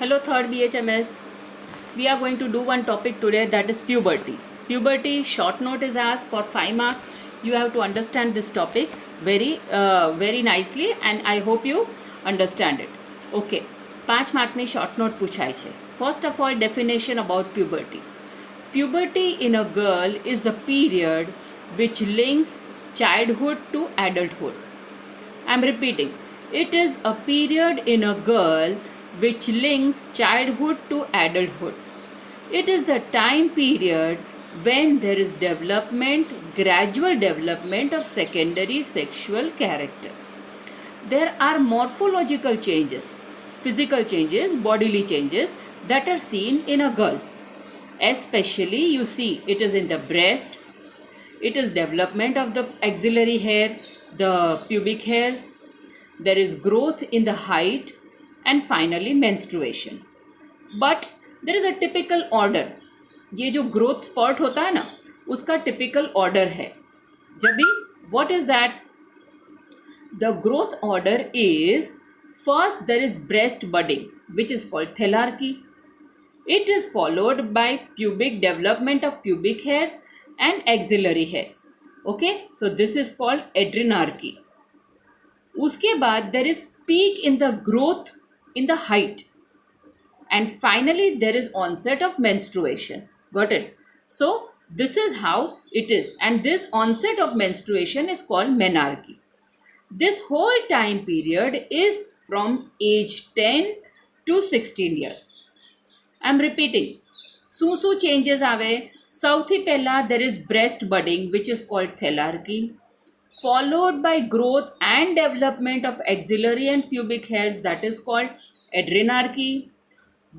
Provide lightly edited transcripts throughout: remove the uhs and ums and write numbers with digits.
Hello, third BHMS. We are going to do one topic today, that is puberty. Puberty, short note is asked for 5 marks. You have to understand this topic very nicely and I hope you understand it. Okay, 5 mark ની short note પૂછાય છે. First of all, definition about puberty. Puberty in a girl is the period which links childhood to adulthood. I am repeating. It is a period in a girl which links childhood to adulthood. It is the time period when there is gradual development of secondary sexual characters. There are morphological changes, physical changes, bodily changes that are seen in a girl. Especially you see it is in the breast, it is development of the axillary hair, the pubic hairs, there is growth in the height and finally menstruation. But there is a typical order. ये जो growth spurt होता है ना, उसका typical order है. जब भी what is that? The growth order is first there is breast budding, which is called thelarchy. It is followed by pubic development of pubic hairs and axillary hairs. Okay, so this is called adrenarche. उसके बाद there is peak in the growth in the height and finally there is onset of menstruation. Got it? So this is how it is, and this onset of menstruation is called menarche. This whole time period is from age 10 to 16 years. I am repeating. શું changes આવે? સૌથી પહેલા there is breast budding, which is called thelarchy, followed by growth and development of axillary and pubic hairs, that is called adrenarche.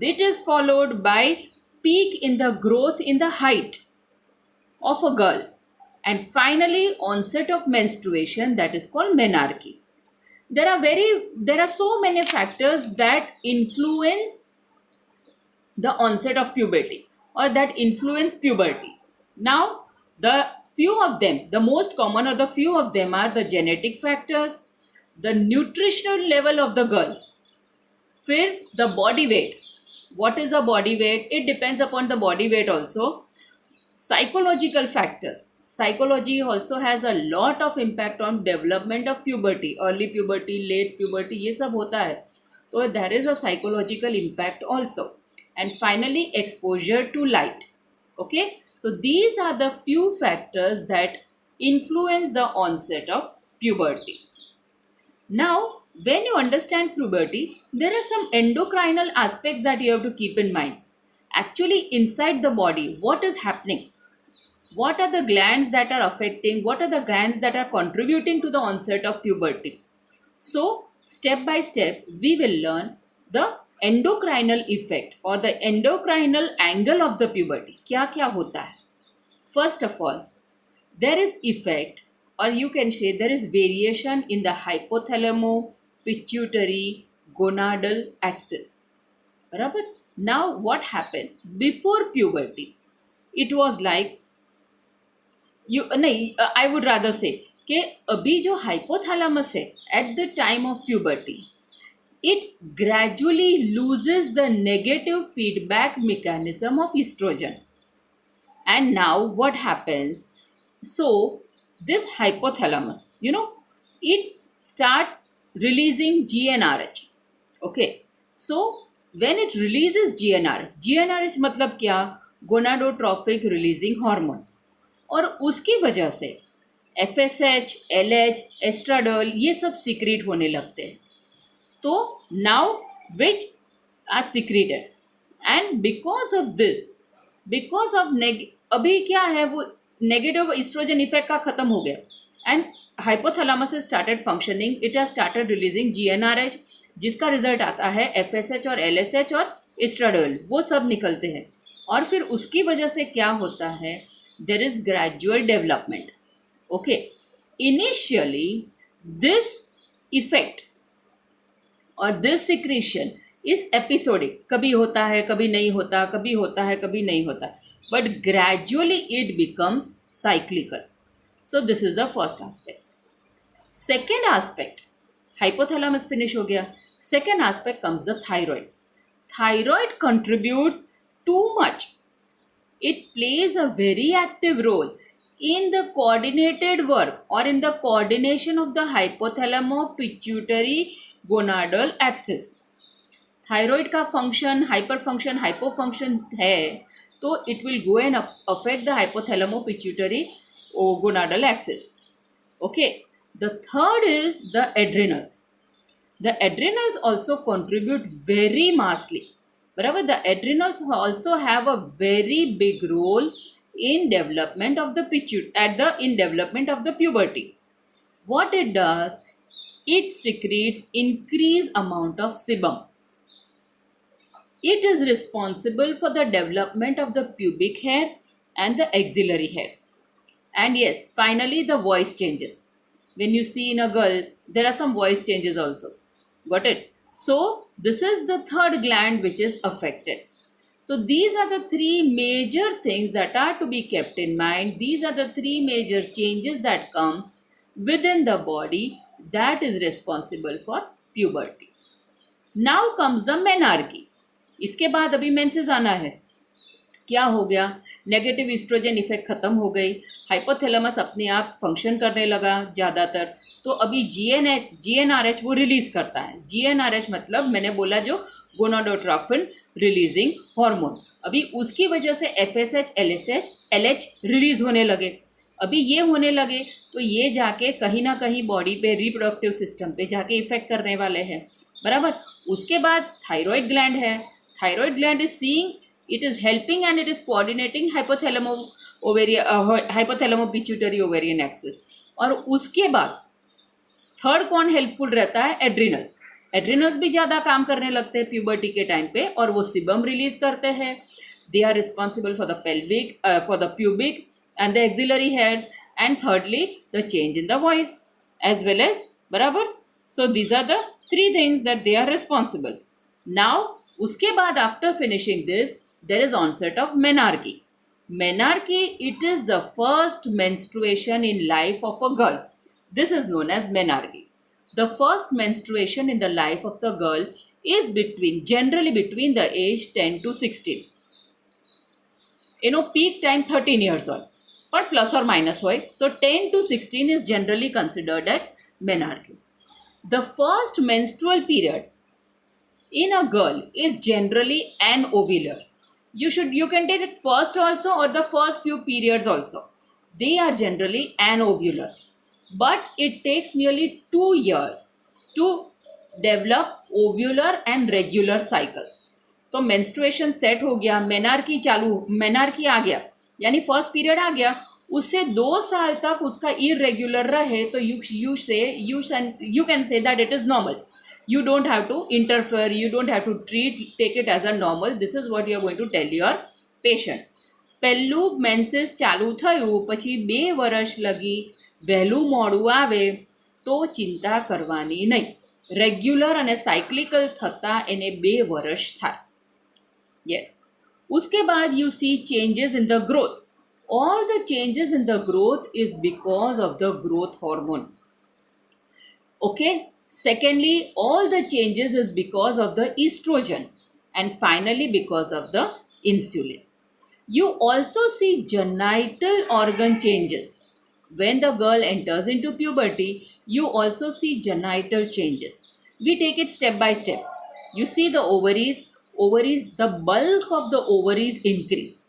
It is followed by peak in the growth in the height of a girl and finally onset of menstruation, that is called menarche. There are so many factors that influence the onset of puberty or that influence puberty. Now the few of them, the most common or the few of them are the genetic factors, the nutritional level of the girl, फिर the body weight. What is the body weight? It depends upon the body weight also. Psychological factors. Psychology also has a lot of impact on development of puberty, early puberty, late puberty, ये सब होता है. So there is a psychological impact also. And finally, exposure to light. Okay, so these are the few factors that influence the onset of puberty. Now, when you understand puberty, there are some endocrinal aspects that you have to keep in mind. Actually, inside the body, what is happening? What are the glands that are affecting? What are the glands that are contributing to the onset of puberty? So, step by step, we will learn the endocrinal effect or the endocrinal angle of the puberty. क्या क्या होता है? First of all, there is effect, or you can say there is variation in the hypothalamo pituitary gonadal axis. Right? Now what happens before puberty? It was like I would rather say कि अभी जो hypothalamus है at the time of puberty, it gradually loses the negative feedback mechanism of estrogen. And now what happens? So this hypothalamus, it starts releasing GnRH. Okay, so when it releases GnRH मतलब क्या? गोनाडोट्रोफिक releasing hormone. और उसकी वजह से FSH, LH, एस्ट्राडोल ये सब secrete होने लगते हैं. तो now which are secreted and because of this, because of अभी क्या है, वो नेगेटिव एस्ट्रोजन इफेक्ट का खत्म हो गया and hypothalamus started functioning. It has started releasing GnRH, जिसका रिजल्ट आता है FSH और LSH और एस्ट्राडोल, वो सब निकलते हैं. और फिर उसकी वजह से क्या होता है? There is gradual development. Okay, initially this effect और दिस सिक्रीशन इज एपिसोडिक. कभी होता है, कभी नहीं होता, कभी होता है, कभी नहीं होता, but gradually it becomes cyclical. So this is the first aspect. Second aspect, hypothalamus finish हो गया. Second aspect comes the thyroid. thyroid contributes too much. It plays a very active role in the coordinated work or in the coordination of the hypothalamo pituitary gonadal axis. Thyroid का function hyper function hypo function है तो it will go and affect the hypothalamo pituitary gonadal axis. Okay, the third is the adrenals. The adrenals also contribute very massively. बराबर, the adrenals also have a very big role in development of the in development of the puberty. What it does, it secretes increased amount of sebum. It is responsible for the development of the pubic hair and the axillary hairs. And yes, finally the voice changes. When you see in a girl, there are some voice changes also. Got it? So this is the third gland which is affected. So these are the three major things that are to be kept in mind. These are the three major changes that come within the body that is responsible for puberty. Now comes the menarche. इसके बाद अभी menses आना है. क्या हो गया? Negative oestrogen effect खत्म हो गई, हाइपोथैलेमस अपने आप फंक्शन करने लगा ज़्यादातर. तो अभी जीएनआरएच वो रिलीज करता है. जीएनआरएच मतलब मैंने बोला जो गोनाडोट्रोफिन रिलीजिंग हार्मोन. अभी उसकी वजह से एफएसएच एलएच रिलीज होने लगे. अभी ये होने लगे तो ये जाके कहीं ना कहीं बॉडी पे रिप्रोडक्टिव सिस्टम पे जाके इफेक्ट करने वाले हैं. बराबर. उसके बाद थायराइड ग्लैंड है. Thyroid gland is seeing, it is helping and it is coordinating hypothalamo pituitary ovarian axis. और उसके बाद थर्ड कौन हेल्पफुल रहता है? एड्रिनल्स. एड्रिनल्स भी ज़्यादा काम करने लगते हैं प्यूबर्टी के टाइम पे और वो सिबम रिलीज करते हैं. They are responsible for the pelvic for the pubic and the axillary hairs and thirdly the change in the voice as well as. बराबर. So these are the three things that they are responsible. Now उसके बाद after finishing this there is onset of menarche. Menarche, it is the first menstruation in life of a girl. This is known as menarche. The first menstruation in the life of the girl is generally between the age 10 to 16. Peak time 13 years old, but plus or minus હોય. So 10 to 16 is generally considered as menarche. The first menstrual period in a girl is generally anovular. You can take it first also or the first few periods also. They are generally anovular, but it takes nearly 2 years to develop ovular and regular cycles. तो menstruation set हो गया, menarche आ गया, यानी first period आ गया. उससे 2 साल तक उसका irregular रहे तो you can say that it is normal. You don't have to interfere, you don't have to take it as a normal. This is what you are going to tell your patient. પહેલું મેન્સીસ ચાલુ થયું પછી 2 વર્ષ લગી વહેલું મોડું આવે તો ચિંતા કરવાની નહીં. રેગ્યુલર અને સાયક્લિકલ થતાં એને 2 વર્ષ થાય. યસ. उसके बाद you see changes in the growth. All the changes in the growth is because of the growth hormone. Okay. Secondly, all the changes is because of the estrogen, and finally because of the insulin. You also see genital organ changes. When the girl enters into puberty, you also see genital changes. We take it step by step. You see the ovaries, the bulk of the ovaries increase.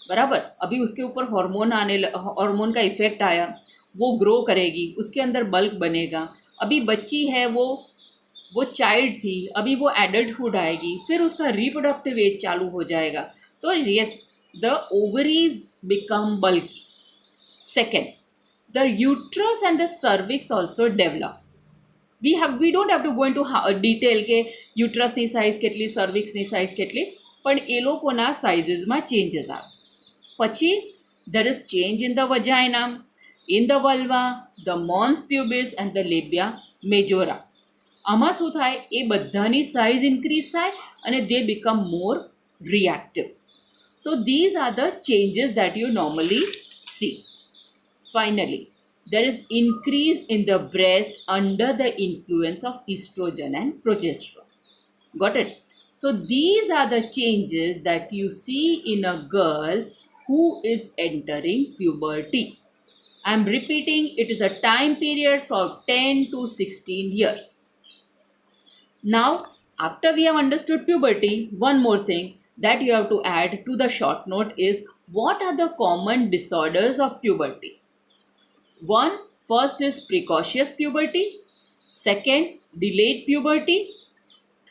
बराबर. अभी उसके ऊपर hormone का effect आया, वो grow करेगी, उसके अंदर बल्क बनेगा. अभी बच्ची है, वो चाइल्ड थी, अभी वो एडल्टहुड आएगी, फिर उसका रिप्रोडक्टिव एज चालू हो जाएगा. तो yes, the ovaries become bulky. Second, the uterus and the cervix also develop. We don't have to go into detail કે યુટ્રસની સાઇઝ કેટલી, સર્વિક્સની સાઇઝ કેટલી, પણ એ લોકોના સાઇઝીસમાં ચેન્જીસ આવે. પછી there is change in the vagina, in the vulva, the mons pubis and the labia majora. આમાં શું થાય? એ બધાની સાઇઝ ઇન્ક્રીઝ થાય અને they become more reactive. So these are the changes that you normally see. Finally, there is increase in the breast under the influence of estrogen and progesterone. Got it? So these are the changes that you see in a girl who is entering puberty. I am repeating, it is a time period from 10 to 16 years. Now, after we have understood puberty, one more thing that you have to add to the short note is what are the common disorders of puberty? First is precocious puberty. Second, delayed puberty.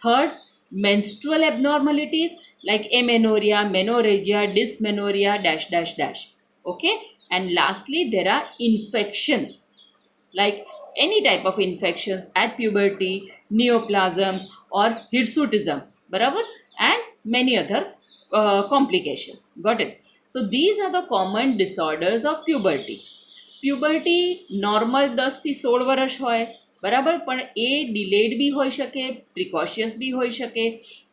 Third, menstrual abnormalities like amenorrhea, menorrhagia, dysmenorrhea, dash, dash, dash. Okay. And lastly, there are infections like any type of infections at puberty, neoplasms or hirsutism, barabar, and many other complications. Got it? So these are the common disorders of puberty. Puberty normal 10થી 16 વર્ષ હોય બરાબર, પણ એ delayed બી હોઈ શકે, પ્રિકોશિયસ બી હોઈ શકે.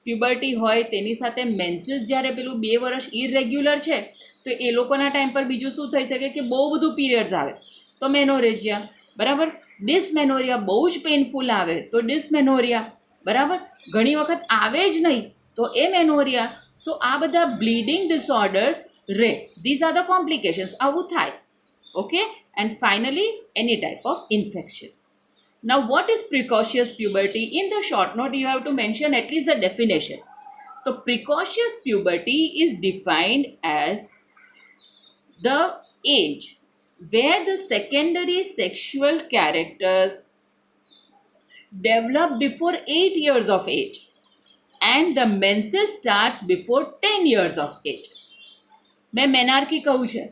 Puberty હોય તેની સાથે મેન્સીસ જ્યારે પેલું 2 વર્ષ ઇરેગ્યુલર છે તો એ લોકોના ટાઈમ પર બીજું શું થઈ શકે કે બહુ બધું પીરિયડ્સ આવે તો મેનોરેજિયા, બરાબર. ડિસમેનોરિયા બહુ જ પેઇનફુલ આવે તો ડિસમેનોરિયા, બરાબર. ઘણી વખત આવે જ નહીં તો એ મેનોરિયા. સો આ બધા બ્લીડિંગ ડિસઓર્ડર્સ રે. ધીઝ આર ધ કોમ્પ્લિકેશન્સ, આવું થાય. Okay, and finally any type of infection. Now what is precocious puberty? In the short note you have to mention at least the definition. So precocious puberty is defined as the age where the secondary sexual characters develop before 8 years of age and the menses starts before 10 years of age. मैं menarche कहूँ છે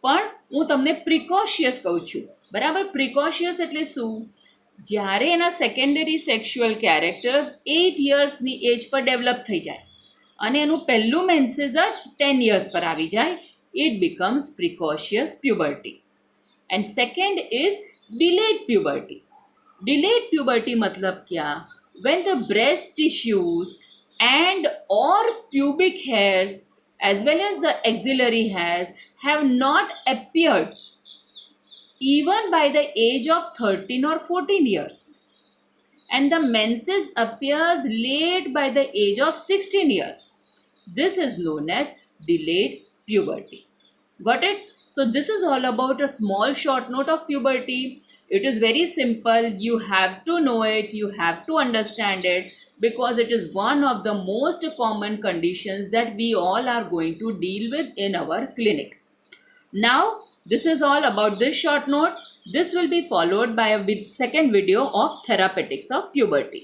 પણ હું તમને પ્રિકોશિયસ કહું છું, બરાબર. પ્રિકોશિયસ એટલે શું? જ્યારે એના સેકન્ડરી સેક્સ્યુઅલ કેરેક્ટર્સ 8 યર્સની એજ પર ડેવલપ થઈ જાય અને એનું પહેલું મેન્સીસ જ 10 યર્સ પર આવી જાય, it becomes precocious puberty. And second is delayed puberty. Delayed puberty મતલબ क्या? When the breast tissues and or pubic hairs as well as the axillary hairs have not appeared even by the age of 13 or 14 years and the menses appears late by the age of 16 years. This is known as delayed puberty. Got it? So this is all about a small short note of puberty. It is very simple. You have to know it. You have to understand it because it is one of the most common conditions that we all are going to deal with in our clinic. Now, this is all about this short note. This will be followed by a second video of therapeutics of puberty.